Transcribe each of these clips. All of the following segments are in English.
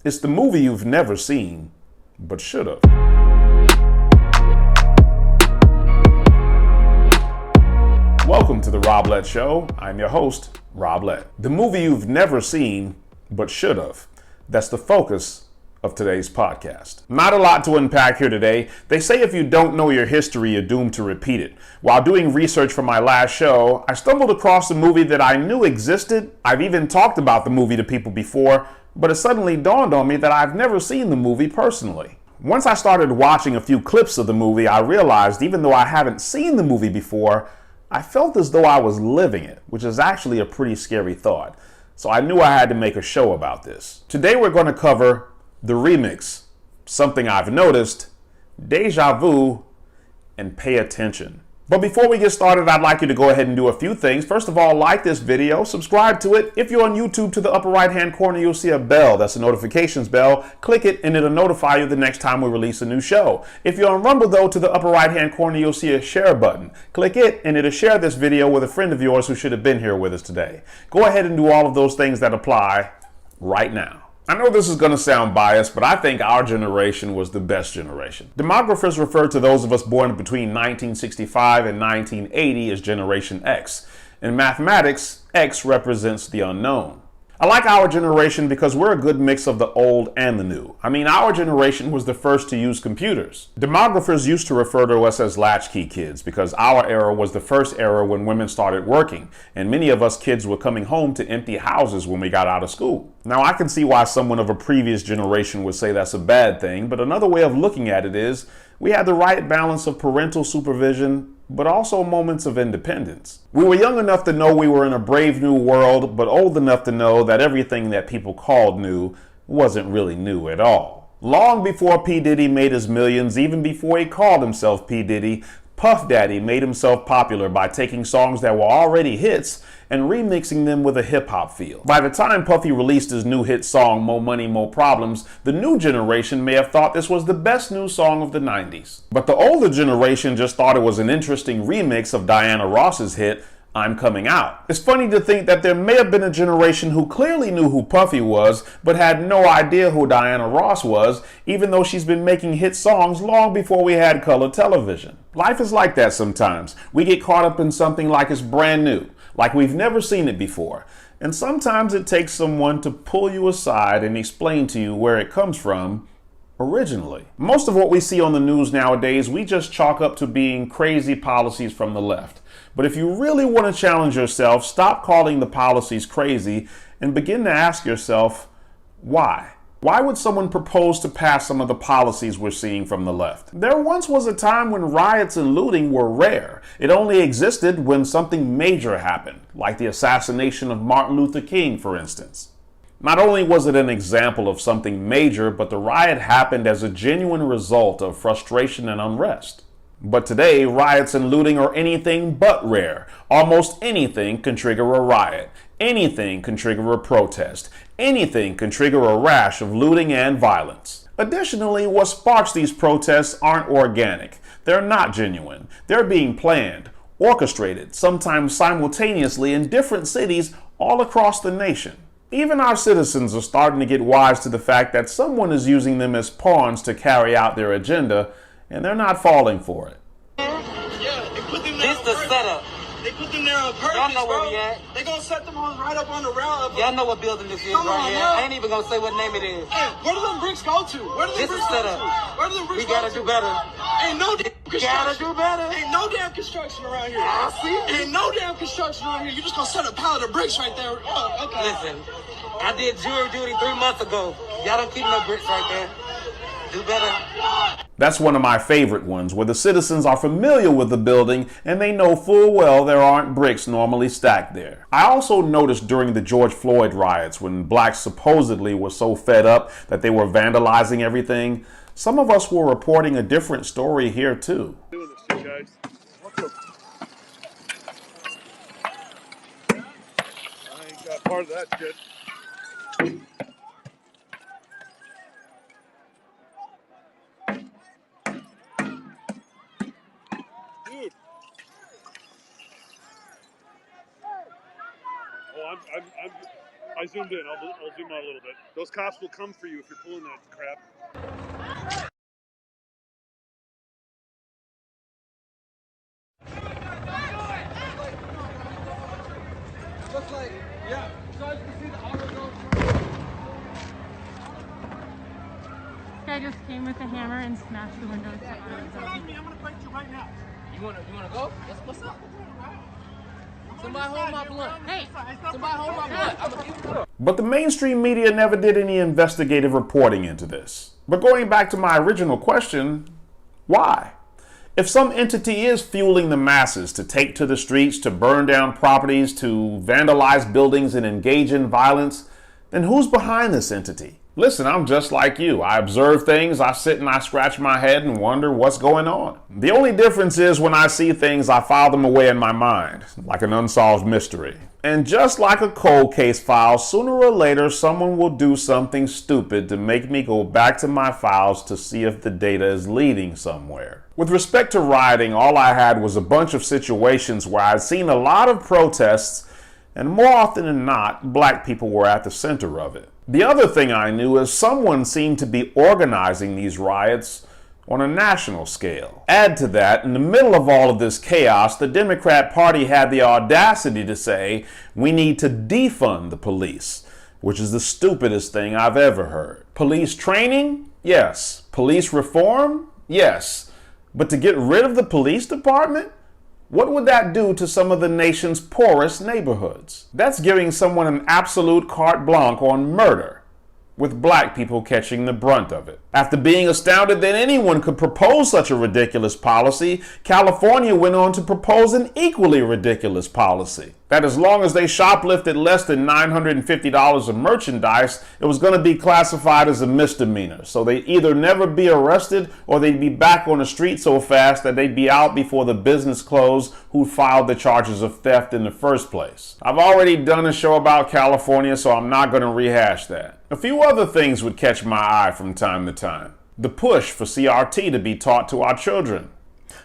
It's the movie you've never seen, but should have. Welcome to the Rob Lett Show. I'm your host, Rob Lett. The movie you've never seen, but should have. That's the focus of today's podcast. Not a lot to unpack here today. They say if you don't know your history, you're doomed to repeat it. While doing research for my last show, I stumbled across a movie that I knew existed. I've even talked about the movie to people before, but it suddenly dawned on me that I've never seen the movie personally. Once I started watching a few clips of the movie, I realized even though I haven't seen the movie before, I felt as though I was living it, which is actually a pretty scary thought. So I knew I had to make a show about this. Today we're going to cover the remix, Something I've Noticed, Deja Vu, and Pay Attention. But before we get started, I'd like you to go ahead and do a few things. First of all, like this video, subscribe to it. If you're on YouTube, to the upper right-hand corner, you'll see a bell. That's a notifications bell. Click it and it'll notify you the next time we release a new show. If you're on Rumble, though, to the upper right-hand corner, you'll see a share button. Click it and it'll share this video with a friend of yours who should have been here with us today. Go ahead and do all of those things that apply right now. I know this is going to sound biased, but I think our generation was the best generation. Demographers refer to those of us born between 1965 and 1980 as Generation X. In mathematics, X represents the unknown. I like our generation because we're a good mix of the old and the new. I mean, our generation was the first to use computers. Demographers used to refer to us as latchkey kids because our era was the first era when women started working, and many of us kids were coming home to empty houses when we got out of school. Now, I can see why someone of a previous generation would say that's a bad thing, but another way of looking at it is we had the right balance of parental supervision, but also moments of independence. We were young enough to know we were in a brave new world, but old enough to know that everything that people called new wasn't really new at all. Long before P. Diddy made his millions, even before he called himself P. Diddy, Puff Daddy made himself popular by taking songs that were already hits and remixing them with a hip-hop feel. By the time Puffy released his new hit song, Mo Money, Mo Problems, the new generation may have thought this was the best new song of the 90s. But the older generation just thought it was an interesting remix of Diana Ross's hit, I'm Coming Out. It's funny to think that there may have been a generation who clearly knew who Puffy was, but had no idea who Diana Ross was, even though she's been making hit songs long before we had color television. Life is like that sometimes. We get caught up in something like it's brand new, like we've never seen it before. And sometimes it takes someone to pull you aside and explain to you where it comes from originally. Most of what we see on the news nowadays, we just chalk up to being crazy policies from the left. But if you really want to challenge yourself, stop calling the policies crazy and begin to ask yourself, why? Why would someone propose to pass some of the policies we're seeing from the left? There once was a time when riots and looting were rare. It only existed when something major happened, like the assassination of Martin Luther King, for instance. Not only was it an example of something major, but the riot happened as a genuine result of frustration and unrest. But today, riots and looting are anything but rare. Almost anything can trigger a riot. Anything can trigger a protest. Anything can trigger a rash of looting and violence. Additionally, what sparks these protests aren't organic. They're not genuine. They're being planned, orchestrated, sometimes simultaneously in different cities all across the nation. Even our citizens are starting to get wise to the fact that someone is using them as pawns to carry out their agenda, and they're not falling for it. Yeah, they put them there. This the setup. They put them there on purpose, Y'all know where bro. we at. They gonna set them on right up on the rail. Y'all know what building this is Come right on, here. now. I ain't even gonna say what name it is. Hey, where do them bricks go to? Where do them This bricks is go setup. to? Where do them bricks We gotta go do to? better. Ain't no damn construction. Gotta do better. Ain't no damn construction around here. I see it. Ain't no damn construction around here. You just gonna set a pallet of bricks right there. Oh, okay. Listen, I did jury duty 3 months ago. Y'all don't keep no bricks right there. Do better. That's one of my favorite ones, where the citizens are familiar with the building and they know full well there aren't bricks normally stacked there. I also noticed during the George Floyd riots, when blacks supposedly were so fed up that they were vandalizing everything, some of us were reporting a different story here too. Doing this shit, guys. I ain't got part of that shit. Dude. Oh, I I zoomed in. I'll zoom out a little bit. Those cops will come for you if you're pulling that crap. Looks like, yeah. So as you can see, the auto goes. Guy just came with a hammer and smashed the windows. Behind me, I'm gonna fight you right now. You wanna go? What's up? Somebody hold my blunt. Hey, Somebody hold my blunt. I'm gonna give it. But the mainstream media never did any investigative reporting into this. But going back to my original question, why? If some entity is fueling the masses to take to the streets, to burn down properties, to vandalize buildings and engage in violence, then who's behind this entity? Listen, I'm just like you. I observe things, I sit and I scratch my head and wonder what's going on. The only difference is when I see things, I file them away in my mind, like an unsolved mystery. And just like a cold case file, sooner or later, someone will do something stupid to make me go back to my files to see if the data is leading somewhere. With respect to rioting, all I had was a bunch of situations where I'd seen a lot of protests, and more often than not, black people were at the center of it. The other thing I knew is someone seemed to be organizing these riots on a national scale. Add to that, in the middle of all of this chaos, the Democrat Party had the audacity to say, we need to defund the police, which is the stupidest thing I've ever heard. Police training? Yes. Police reform? Yes. But to get rid of the police department? What would that do to some of the nation's poorest neighborhoods? That's giving someone an absolute carte blanche on murder, with black people catching the brunt of it. After being astounded that anyone could propose such a ridiculous policy, California went on to propose an equally ridiculous policy. That as long as they shoplifted less than $950 of merchandise, it was going to be classified as a misdemeanor. So they'd either never be arrested or they'd be back on the street so fast that they'd be out before the business closed who filed the charges of theft in the first place. I've already done a show about California, so I'm not going to rehash that. A few other things would catch my eye from time to time. The push for CRT to be taught to our children.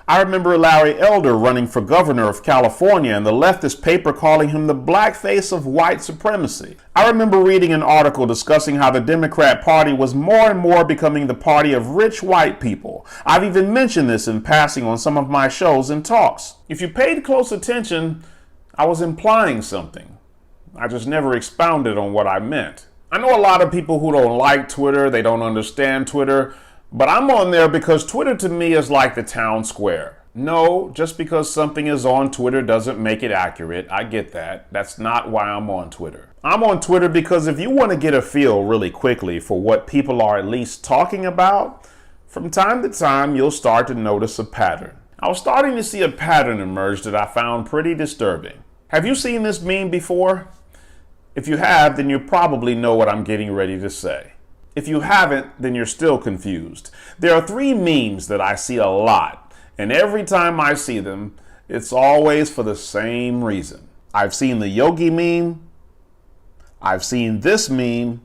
I remember Larry Elder running for governor of California and the leftist paper calling him the blackface of white supremacy. I remember reading an article discussing how the Democrat Party was more and more becoming the party of rich white people. I've even mentioned this in passing on some of my shows and talks. If you paid close attention, I was implying something. I just never expounded on what I meant. I know a lot of people who don't like Twitter, they don't understand Twitter, but I'm on there because Twitter to me is like the town square. No, just because something is on Twitter doesn't make it accurate. I get that. That's not why I'm on Twitter. I'm on Twitter because if you want to get a feel really quickly for what people are at least talking about, from time to time you'll start to notice a pattern. I was starting to see a pattern emerge that I found pretty disturbing. Have you seen this meme before? If you have, then you probably know what I'm getting ready to say. If you haven't, then you're still confused. There are 3 memes that I see a lot, and every time I see them, it's always for the same reason. I've seen the Yogi meme, I've seen this meme,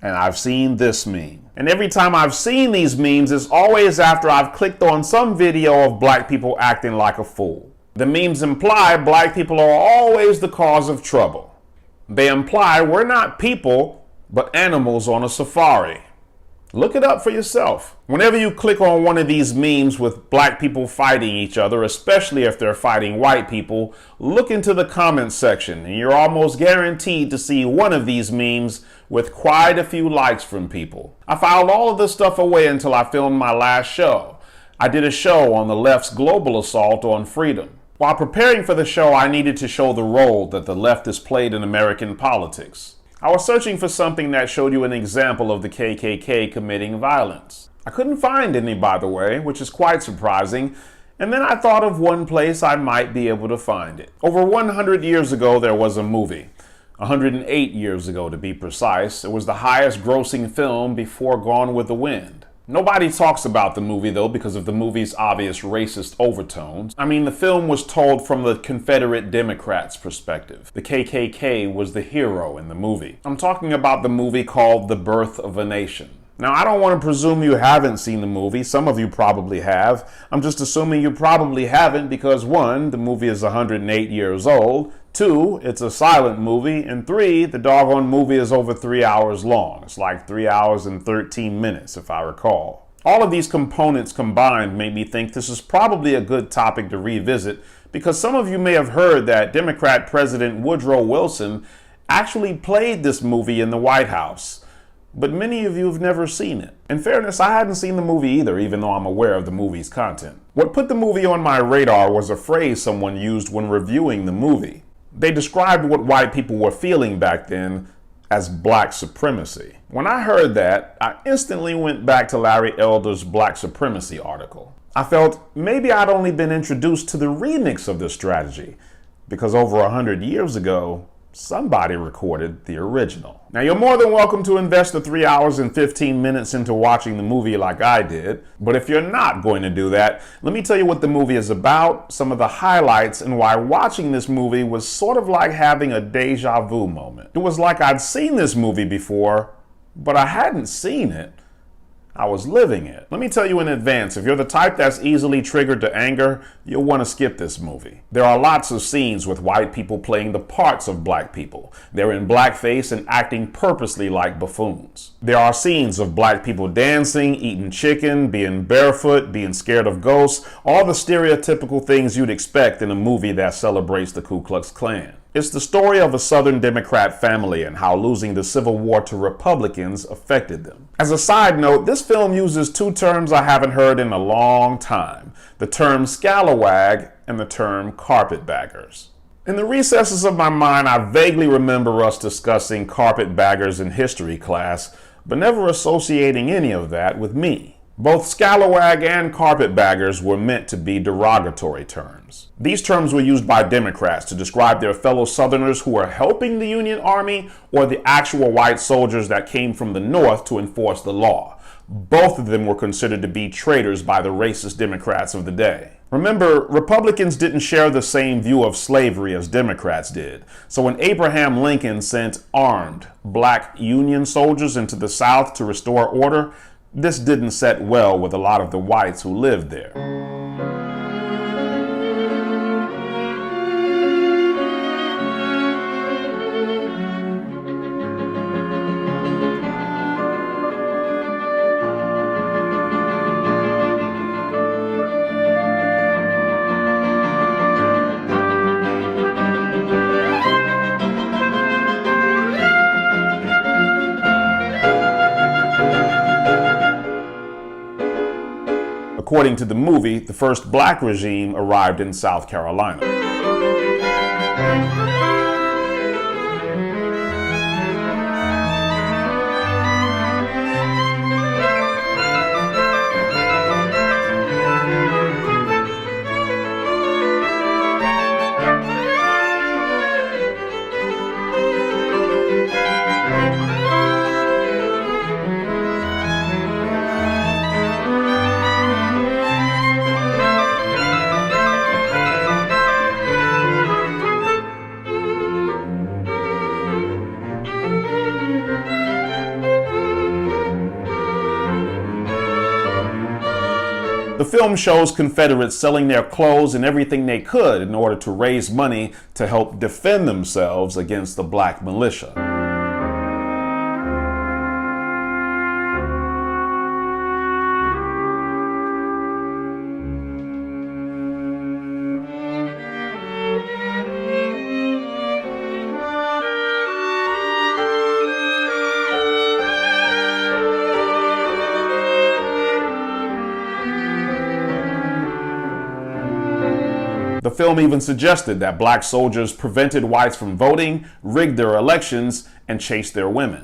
and I've seen this meme. And every time I've seen these memes, it's always after I've clicked on some video of black people acting like a fool. The memes imply black people are always the cause of trouble. They imply we're not people, but animals on a safari. Look it up for yourself. Whenever you click on one of these memes with black people fighting each other, especially if they're fighting white people, look into the comments section and you're almost guaranteed to see one of these memes with quite a few likes from people. I filed all of this stuff away until I filmed my last show. I did a show on the left's global assault on freedom. While preparing for the show, I needed to show the role that the left has played in American politics. I was searching for something that showed you an example of the KKK committing violence. I couldn't find any, by the way, which is quite surprising, and then I thought of one place I might be able to find it. Over 100 years ago, there was a movie. 108 years ago, to be precise. It was the highest grossing film before Gone with the Wind. Nobody talks about the movie, though, because of the movie's obvious racist overtones. I mean, the film was told from the Confederate Democrats' perspective. The KKK was the hero in the movie. I'm talking about the movie called The Birth of a Nation. Now, I don't want to presume you haven't seen the movie. Some of you probably have. I'm just assuming you probably haven't because 1, the movie is 108 years old. 2, it's a silent movie. And 3, the doggone movie is over 3 hours long. It's like 3 hours and 13 minutes, if I recall. All of these components combined made me think this is probably a good topic to revisit, because some of you may have heard that Democrat President Woodrow Wilson actually played this movie in the White House. But many of you have never seen it. In fairness, I hadn't seen the movie either, even though I'm aware of the movie's content. What put the movie on my radar was a phrase someone used when reviewing the movie. They described what white people were feeling back then as black supremacy. When I heard that, I instantly went back to Larry Elder's Black Supremacy article. I felt maybe I'd only been introduced to the remix of this strategy, because over 100 years ago, somebody recorded the original. Now, you're more than welcome to invest the 3 hours and 15 minutes into watching the movie like I did. But if you're not going to do that, let me tell you what the movie is about, some of the highlights, and why watching this movie was sort of like having a deja vu moment. It was like I'd seen this movie before, but I hadn't seen it. I was living it. Let me tell you in advance, if you're the type that's easily triggered to anger, you'll want to skip this movie. There are lots of scenes with white people playing the parts of black people. They're in blackface and acting purposely like buffoons. There are scenes of black people dancing, eating chicken, being barefoot, being scared of ghosts, all the stereotypical things you'd expect in a movie that celebrates the Ku Klux Klan. It's the story of a Southern Democrat family and how losing the Civil War to Republicans affected them. As a side note, this film uses 2 terms I haven't heard in a long time: the term scalawag and the term carpetbaggers. In the recesses of my mind, I vaguely remember us discussing carpetbaggers in history class, but never associating any of that with me. Both scalawag and carpetbaggers were meant to be derogatory terms. These terms were used by Democrats to describe their fellow Southerners who were helping the Union Army or the actual white soldiers that came from the North to enforce the law. Both of them were considered to be traitors by the racist Democrats of the day. Remember, Republicans didn't share the same view of slavery as Democrats did. So when Abraham Lincoln sent armed black Union soldiers into the South to restore order, this didn't set well with a lot of the whites who lived there. According to the movie, the first black regime arrived in South Carolina. The film shows Confederates selling their clothes and everything they could in order to raise money to help defend themselves against the black militia. The film even suggested that black soldiers prevented whites from voting, rigged their elections, and chased their women.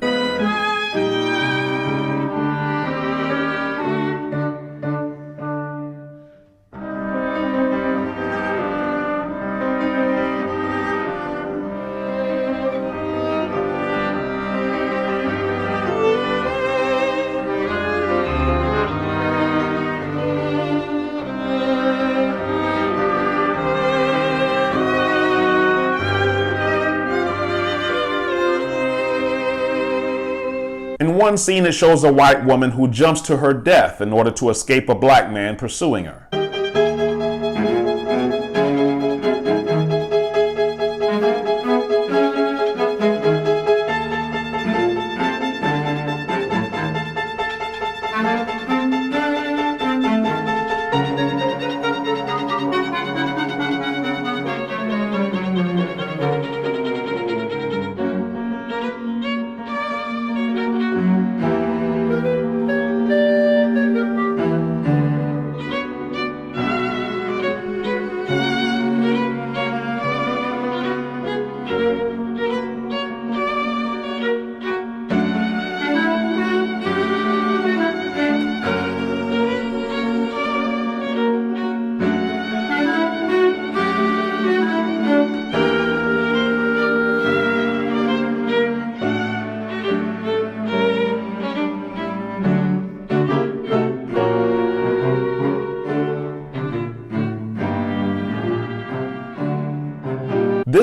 In one scene, it shows a white woman who jumps to her death in order to escape a black man pursuing her.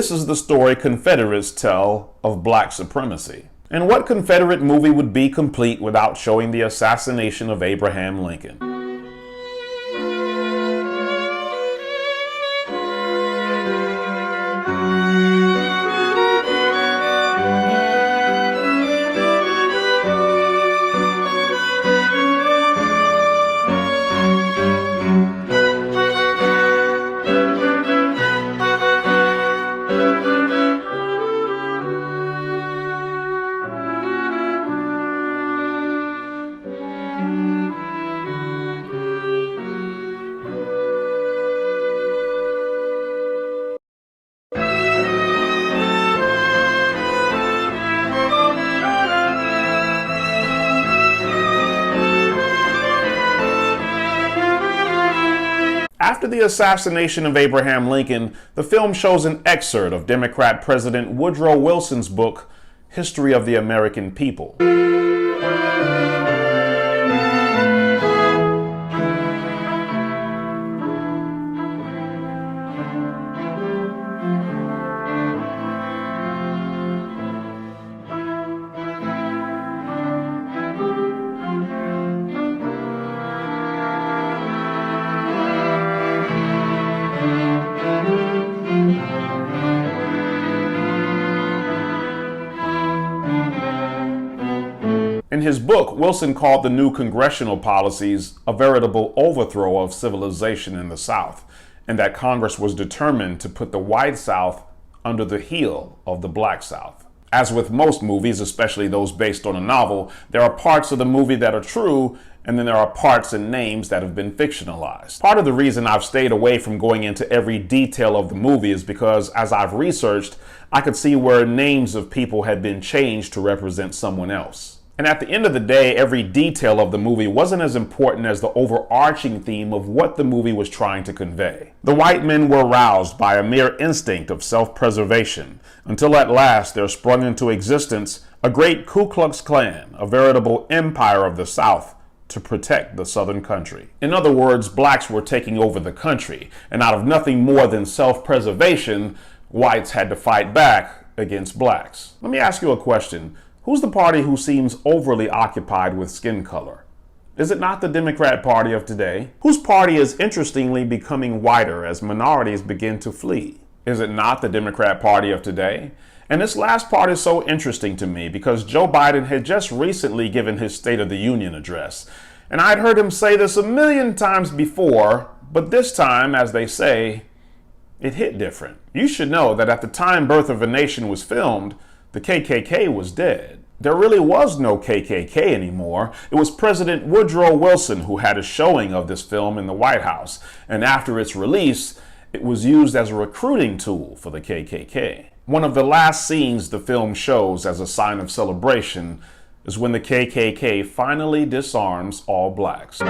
This is the story Confederates tell of black supremacy. And what Confederate movie would be complete without showing the assassination of Abraham Lincoln? After the assassination of Abraham Lincoln, the film shows an excerpt of Democrat President Woodrow Wilson's book, History of the American People. In his book, Wilson called the new congressional policies a veritable overthrow of civilization in the South, and that Congress was determined to put the white South under the heel of the black South. As with most movies, especially those based on a novel, there are parts of the movie that are true, and then there are parts and names that have been fictionalized. Part of the reason I've stayed away from going into every detail of the movie is because, as I've researched, I could see where names of people had been changed to represent someone else. And at the end of the day, every detail of the movie wasn't as important as the overarching theme of what the movie was trying to convey. The white men were roused by a mere instinct of self-preservation, until at last there sprung into existence a great Ku Klux Klan, a veritable empire of the South, to protect the Southern country. In other words, blacks were taking over the country, and out of nothing more than self-preservation, whites had to fight back against blacks. Let me ask you a question. Who's the party who seems overly occupied with skin color? Is it not the Democrat Party of today? Whose party is interestingly becoming whiter as minorities begin to flee? Is it not the Democrat Party of today? And this last part is so interesting to me because Joe Biden had just recently given his State of the Union address. And I'd heard him say this a million times before, but this time, as they say, it hit different. You should know that at the time Birth of a Nation was filmed, the KKK was dead. There really was no KKK anymore. It was President Woodrow Wilson who had a showing of this film in the White House. And after its release, it was used as a recruiting tool for the KKK. One of the last scenes the film shows as a sign of celebration is when the KKK finally disarms all blacks.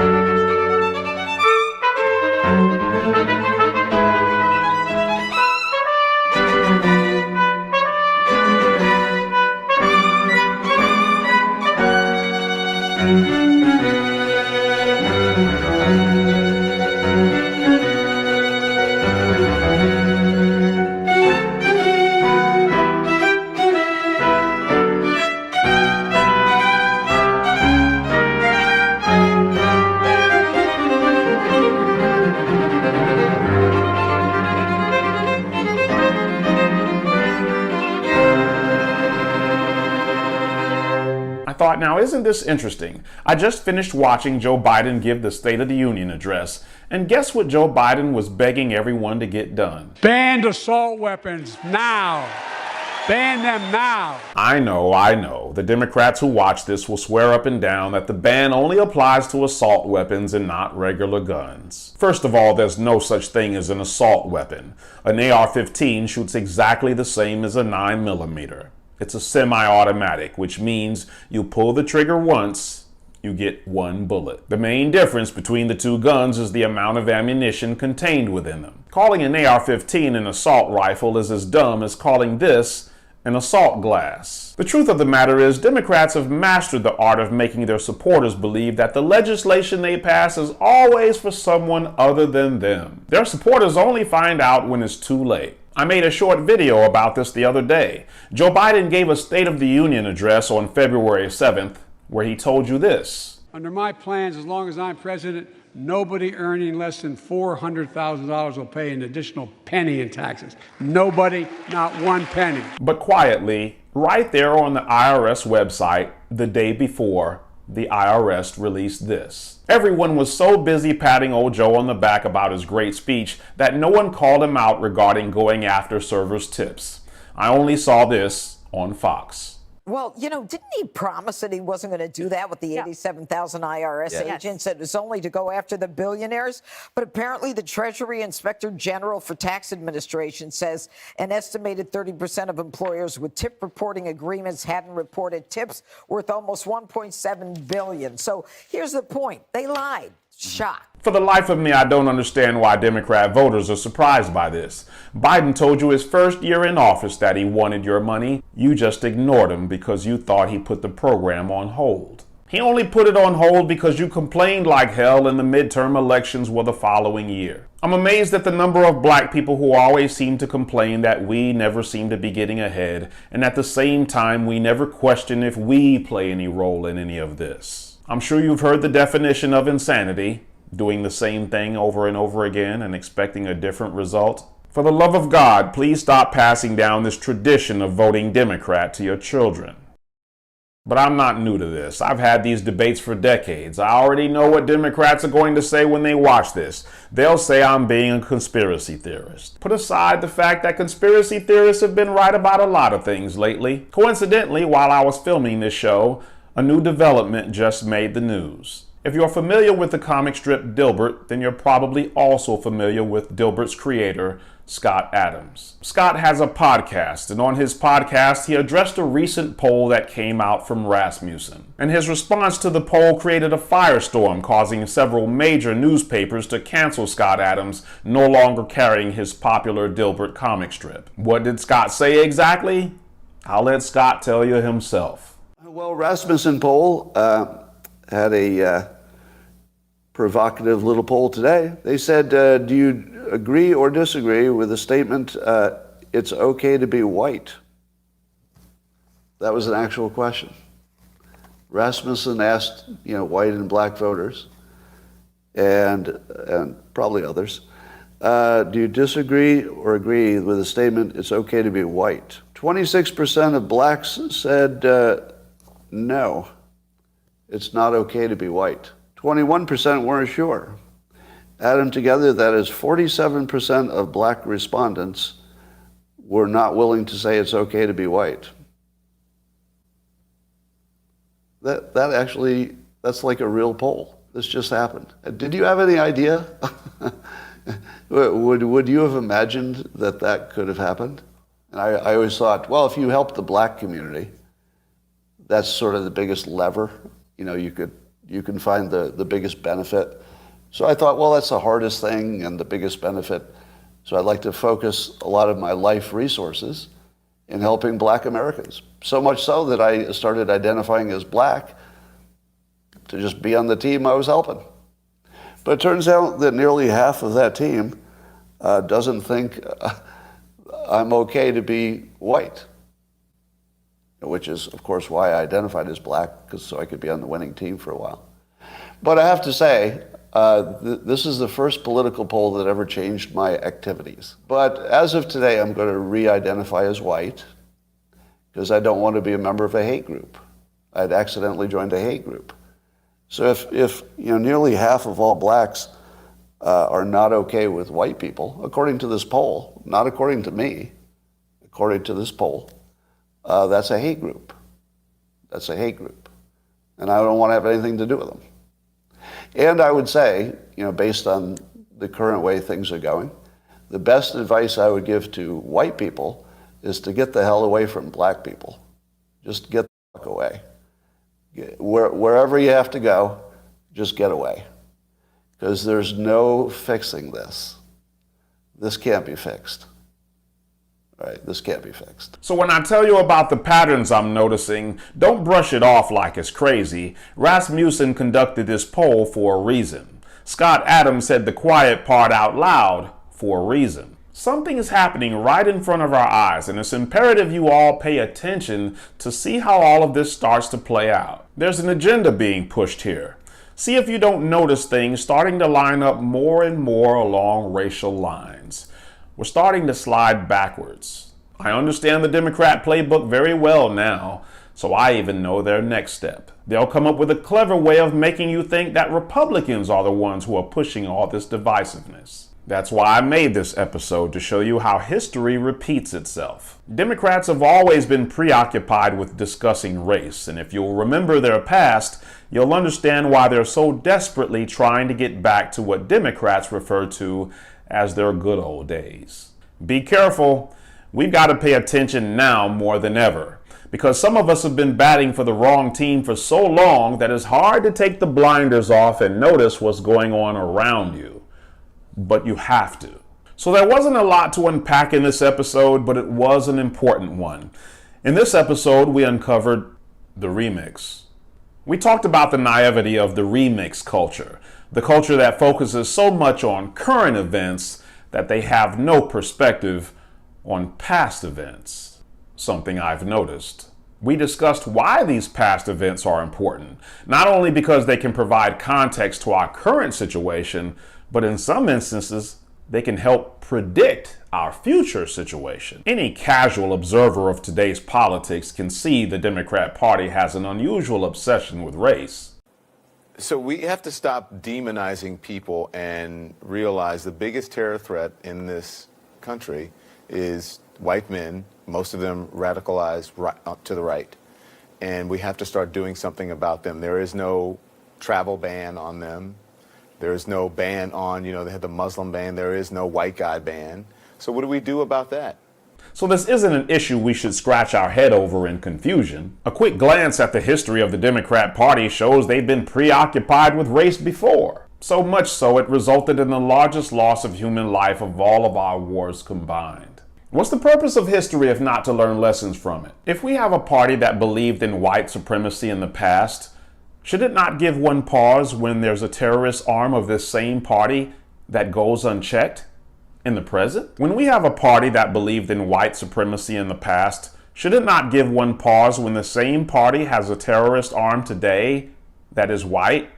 I thought, now isn't this interesting? I just finished watching Joe Biden give the State of the Union address, and guess what Joe Biden was begging everyone to get done? Ban assault weapons now. Ban them now. I know. The Democrats who watch this will swear up and down that the ban only applies to assault weapons and not regular guns. First of all, there's no such thing as an assault weapon. An AR-15 shoots exactly the same as a 9mm. It's a semi-automatic, which means you pull the trigger once, you get one bullet. The main difference between the two guns is the amount of ammunition contained within them. Calling an AR-15 an assault rifle is as dumb as calling this an assault glass. The truth of the matter is, Democrats have mastered the art of making their supporters believe that the legislation they pass is always for someone other than them. Their supporters only find out when it's too late. I made a short video about this the other day. Joe Biden gave a State of the Union address on February 7th where he told you this. Under my plans, as long as I'm president, nobody earning less than $400,000 will pay an additional penny in taxes. Nobody, not one penny. But quietly, right there on the IRS website the day before, the IRS released this. Everyone was so busy patting old Joe on the back about his great speech that no one called him out regarding going after servers' tips. I only saw this on Fox. Well, didn't he promise that he wasn't going to do that with the 87,000 IRS agents? It was only to go after the billionaires. But apparently the Treasury Inspector General for Tax Administration says an estimated 30% of employers with tip reporting agreements hadn't reported tips worth almost $1.7 billion. So here's the point. They lied. Shock. For the life of me, I don't understand why Democrat voters are surprised by this. Biden told you his first year in office that he wanted your money. You just ignored him because you thought he put the program on hold. He only put it on hold because you complained like hell and the midterm elections were the following year. I'm amazed at the number of black people who always seem to complain that we never seem to be getting ahead, and at the same time we never question if we play any role in any of this. I'm sure you've heard the definition of insanity, doing the same thing over and over again and expecting a different result. For the love of God, please stop passing down this tradition of voting Democrat to your children. But I'm not new to this. I've had these debates for decades. I already know what Democrats are going to say when they watch this. They'll say I'm being a conspiracy theorist. Put aside the fact that conspiracy theorists have been right about a lot of things lately. Coincidentally, while I was filming this show, a new development just made the news. If you're familiar with the comic strip Dilbert, then you're probably also familiar with Dilbert's creator, Scott Adams. Scott has a podcast, and on his podcast, he addressed a recent poll that came out from Rasmussen. And his response to the poll created a firestorm, causing several major newspapers to cancel Scott Adams, no longer carrying his popular Dilbert comic strip. What did Scott say exactly? I'll let Scott tell you himself. Well, Rasmussen poll had a provocative little poll today. They said, do you agree or disagree with the statement, it's okay to be white? That was an actual question. Rasmussen asked, white and black voters, and probably others, do you disagree or agree with the statement, it's okay to be white? 26% of blacks said, no, it's not okay to be white. 21% weren't sure. Add them together, that is 47% of black respondents were not willing to say it's okay to be white. That's like a real poll. This just happened. Did you have any idea? Would you have imagined that could have happened? And I always thought, well, if you help the black community, that's sort of the biggest lever. You can find the biggest benefit. So I thought, well, that's the hardest thing and the biggest benefit. So I'd like to focus a lot of my life resources in helping black Americans. So much so that I started identifying as black to just be on the team I was helping. But it turns out that nearly half of that team doesn't think I'm okay to be white, which is, of course, why I identified as black, so I could be on the winning team for a while. But I have to say, this is the first political poll that ever changed my activities. But as of today, I'm going to re-identify as white because I don't want to be a member of a hate group. I'd accidentally joined a hate group. So if nearly half of all blacks are not okay with white people, according to this poll, not according to me, according to this poll, that's a hate group. That's a hate group. And I don't want to have anything to do with them. And I would say, based on the current way things are going, the best advice I would give to white people is to get the hell away from black people. Just get the fuck away. Wherever you have to go, just get away. Because there's no fixing this. This can't be fixed. Right, this can't be fixed. So when I tell you about the patterns I'm noticing, don't brush it off like it's crazy. Rasmussen conducted this poll for a reason. Scott Adams said the quiet part out loud for a reason. Something is happening right in front of our eyes, and it's imperative you all pay attention to see how all of this starts to play out. There's an agenda being pushed here. See if you don't notice things starting to line up more and more along racial lines. We're starting to slide backwards. I understand the Democrat playbook very well now, so I even know their next step. They'll come up with a clever way of making you think that Republicans are the ones who are pushing all this divisiveness. That's why I made this episode, to show you how history repeats itself. Democrats have always been preoccupied with discussing race, and if you'll remember their past, you'll understand why they're so desperately trying to get back to what Democrats refer to as their good old days. Be careful. We've got to pay attention now more than ever, because some of us have been batting for the wrong team for so long that it's hard to take the blinders off and notice what's going on around you. But you have to. So there wasn't a lot to unpack in this episode, but it was an important one. In this episode, we uncovered the remix. We talked about the naivety of the remix culture, the culture that focuses so much on current events that they have no perspective on past events, something I've noticed. We discussed why these past events are important, not only because they can provide context to our current situation, but in some instances, they can help predict our future situation. Any casual observer of today's politics can see the Democrat Party has an unusual obsession with race. So we have to stop demonizing people and realize the biggest terror threat in this country is white men, most of them radicalized to the right. And we have to start doing something about them. There is no travel ban on them. There is no ban on, they had the Muslim ban. There is no white guy ban. So what do we do about that? So this isn't an issue we should scratch our head over in confusion. A quick glance at the history of the Democrat Party shows they've been preoccupied with race before. So much so it resulted in the largest loss of human life of all of our wars combined. What's the purpose of history if not to learn lessons from it? If we have a party that believed in white supremacy in the past, should it not give one pause when there's a terrorist arm of this same party that goes unchecked in the present? When we have a party that believed in white supremacy in the past, should it not give one pause when the same party has a terrorist arm today that is white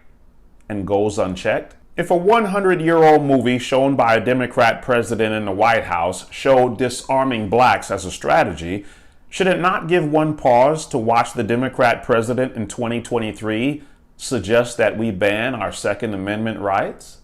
and goes unchecked? If a 100-year-old movie shown by a Democrat president in the White House showed disarming blacks as a strategy, should it not give one pause to watch the Democrat president in 2023 suggest that we ban our Second Amendment rights?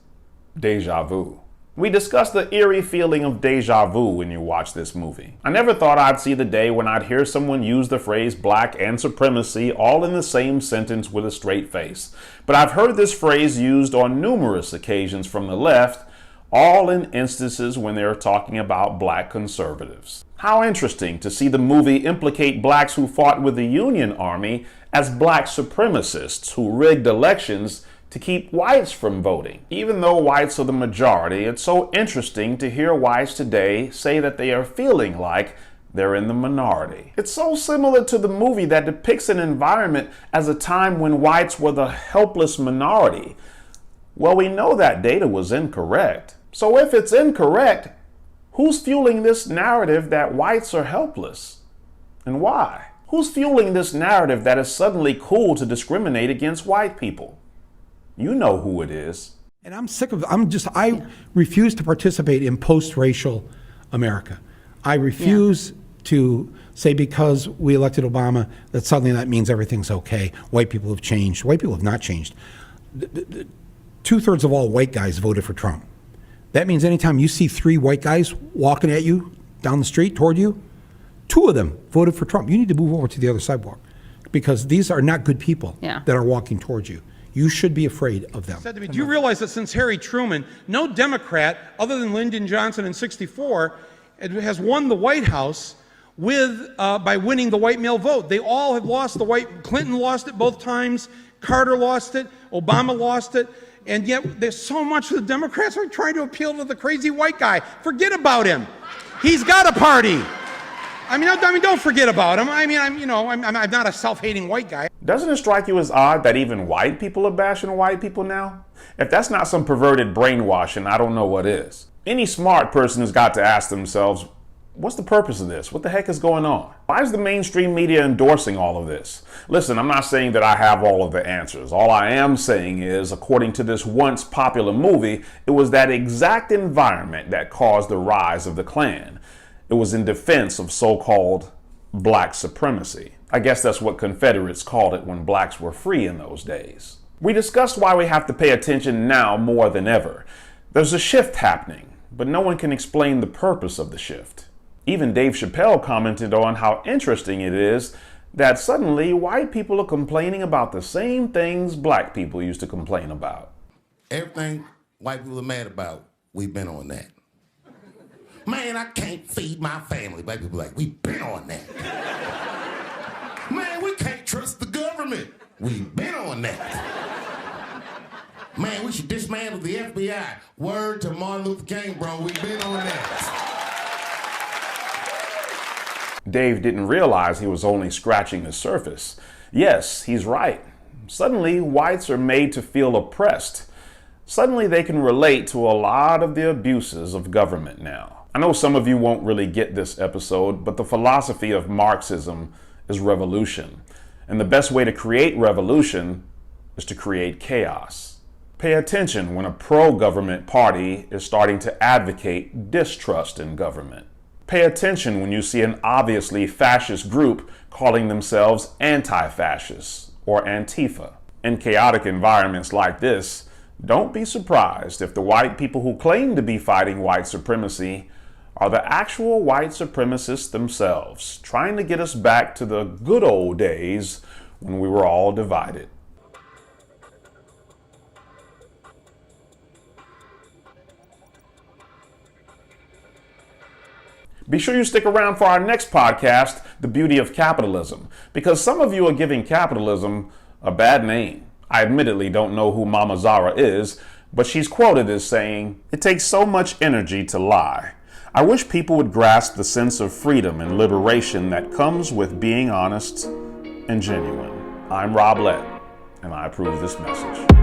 Deja vu. We discussed the eerie feeling of deja vu when you watch this movie. I never thought I'd see the day when I'd hear someone use the phrase black and supremacy all in the same sentence with a straight face. But I've heard this phrase used on numerous occasions from the left, all in instances when they're talking about black conservatives. How interesting to see the movie implicate blacks who fought with the Union Army as black supremacists who rigged elections to keep whites from voting. Even though whites are the majority, it's so interesting to hear whites today say that they are feeling like they're in the minority. It's so similar to the movie that depicts an environment as a time when whites were the helpless minority. Well, we know that data was incorrect. So if it's incorrect, who's fueling this narrative that whites are helpless? And why? Who's fueling this narrative that it's suddenly cool to discriminate against white people? You know who it is. And I'm sick of, I refuse to participate in post-racial America. I refuse to say because we elected Obama that suddenly that means everything's okay. White people have changed. White people have not changed. 2/3 of all white guys voted for Trump. That means anytime you see 3 white guys walking at you down the street toward you, 2 of them voted for Trump. You need to move over to the other sidewalk because these are not good people that are walking towards you. You should be afraid of them. Said to me, do you realize that since Harry Truman, no Democrat other than Lyndon Johnson in '64 has won the White House by winning the white male vote? They all have lost the white. Clinton lost it both times. Carter lost it. Obama lost it. And yet there's so much the Democrats are trying to appeal to the crazy white guy. Forget about him. He's got a party. I mean, don't forget about him. I'm not a self-hating white guy. Doesn't it strike you as odd that even white people are bashing white people now? If that's not some perverted brainwashing, I don't know what is. Any smart person has got to ask themselves, what's the purpose of this? What the heck is going on? Why is the mainstream media endorsing all of this? Listen, I'm not saying that I have all of the answers. All I am saying is, according to this once popular movie, it was that exact environment that caused the rise of the Klan. It was in defense of so-called black supremacy. I guess that's what Confederates called it when blacks were free in those days. We discussed why we have to pay attention now more than ever. There's a shift happening, but no one can explain the purpose of the shift. Even Dave Chappelle commented on how interesting it is that suddenly white people are complaining about the same things black people used to complain about. Everything white people are mad about, we've been on that. Man, I can't feed my family. White people are like, we've been on that. Man, we can't trust the government. We've been on that. Man, we should dismantle the FBI. Word to Martin Luther King, bro. We've been on that. Dave didn't realize he was only scratching the surface. Yes, he's right. Suddenly, whites are made to feel oppressed. Suddenly, they can relate to a lot of the abuses of government now. I know some of you won't really get this episode, but the philosophy of Marxism is revolution. And the best way to create revolution is to create chaos. Pay attention when a pro-government party is starting to advocate distrust in government. Pay attention when you see an obviously fascist group calling themselves anti-fascists or Antifa. In chaotic environments like this, don't be surprised if the white people who claim to be fighting white supremacy are the actual white supremacists themselves, trying to get us back to the good old days when we were all divided. Be sure you stick around for our next podcast, The Beauty of Capitalism, because some of you are giving capitalism a bad name. I admittedly don't know who Mama Zara is, but she's quoted as saying, "It takes so much energy to lie. I wish people would grasp the sense of freedom and liberation that comes with being honest and genuine." I'm Rob Lett, and I approve this message.